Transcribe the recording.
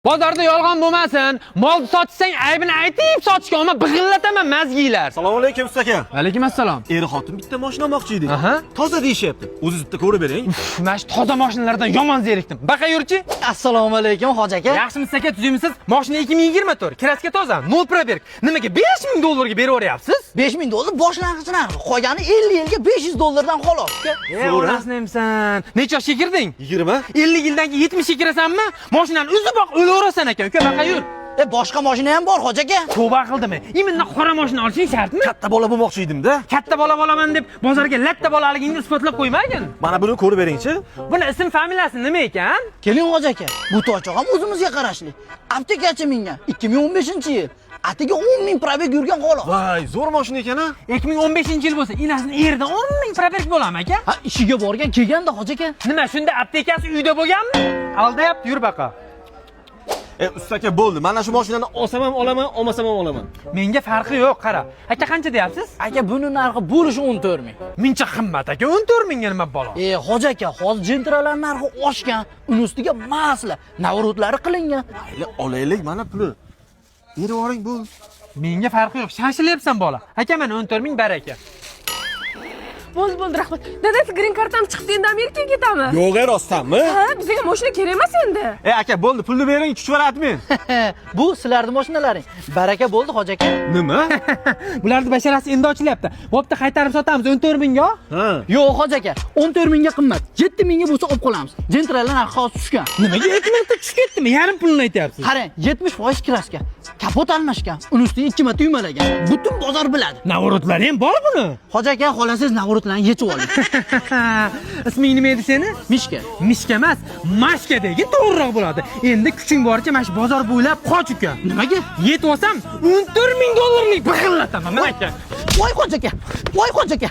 Bozorda yolg'on bo'lmasin. Mol sotsang aybini aytib sotishga olma, big'illataman mazgiylar. Assalomu alaykum usta aka. Alaykum assalom. Xotin bitta mashina olmoqchi edik. Aha. Toza deyishyapti. O'zingiz bitta ko'rib bering. Mana shu toza mashinalardan yomon zerikdim. Baqa yurchi? Assalomu alaykum hoji aka. Yaxshimisiz aka, tuzimisiz? Mashina 2024, kraska toza, 0 probeg. Nimaga $5000 ga beraveryapsiz? $5000 boshlang'ich narxi. Qolgani 50 yilga $500 dan xolos. Onasini emsan. Necha yoshga kirding? 20. 50 yildan keyin 70 ga kirasanmi? Mashinani uziboq o'laverasan aka. Uka, baqa yur. Boshqa mashina ham bor hoji aka. Tavba qildimi? Imindan qora mashina olishing shartmi? Katta bola bo'lmoqchi edim-da. Katta bola bo'laman deb bozorga latta bolaligingni isbotlab qo'ymagin. Mana buni ko'rib beringchi. Buni ism familiyasi nima ekan? Keling hoji aka. Bu to'choq ham o'zimizga qarashli. Aptekachi mingan 2015-yil. Atiga 10 000 probeg yurgan xolos. Voy, zo'r mashina ekan-a. 2015-yil bo'lsa, inasini yerdan 10 000 probeg bo'larmi aka? Ha, ishiga borgan kelganda hoji aka. Nima, shunda aptekasi uyda bo'lganmi? Aldayapti, yur baqa. Usta aka bo'ldi. Mana shu mashinani olsam ham olaman, olmasam ham olaman. Menga farqi yo'q, qara. Aka qancha deyapsiz? Aka buni narxi bo'lishi 14 000. Muncha qimmat aka, 14 000 ga nima balo? Hoji aka, hozir jentralar narxi oshgan. Uni ustiga masla, navrotlari qilingan. Olaylik, mana puli. Berib yuboring bu. Menga farqi yo'q, shashilyapsan bola. Aka, mana 14 000 baraka. Bo'ldi, rahmat. Dadasi green kartam chiqdi, endi Amerikaga ketamiz. Yo'q, rostdanmi? Ha, bizga mashina kerak emas endi. Aka, bo'ldi, pulni bering, chuchvaratmen. Bu sizlarning mashinalaring. Baraka bo'ldi hoji aka. Nima? Bularning basharasi endi ochilyapti. Bo'pti, qaytarib sotamiz 14 000 ga. Ha. Yo'q hoji aka, 14 000 ga qimmat. 7 000 ga bo'lsa olib qolamiz. Jentralar narxi hozir tushgan. Nimaga 2 mingta tushib ketdimi? Yarim pulini aytyapsiz. Qarang, 70% kraska. Kapot almashgan. Uni ustiga 2 marta yumalagan. Butun bozor biladi. Navrotlari ham bor buni. Hoji aka, xohlasangiz navrotlarni yechib oling. Isming nima edi seni? Mishka. Mishka emas, Mashka degi to'g'riroq bo'ladi. Endi kuching boricha mana shu bozor bo'ylab qoch uka. Nimaga? Yetib olsam $14 000 big'illataman aka. Voy hoji aka. Voy hoji aka.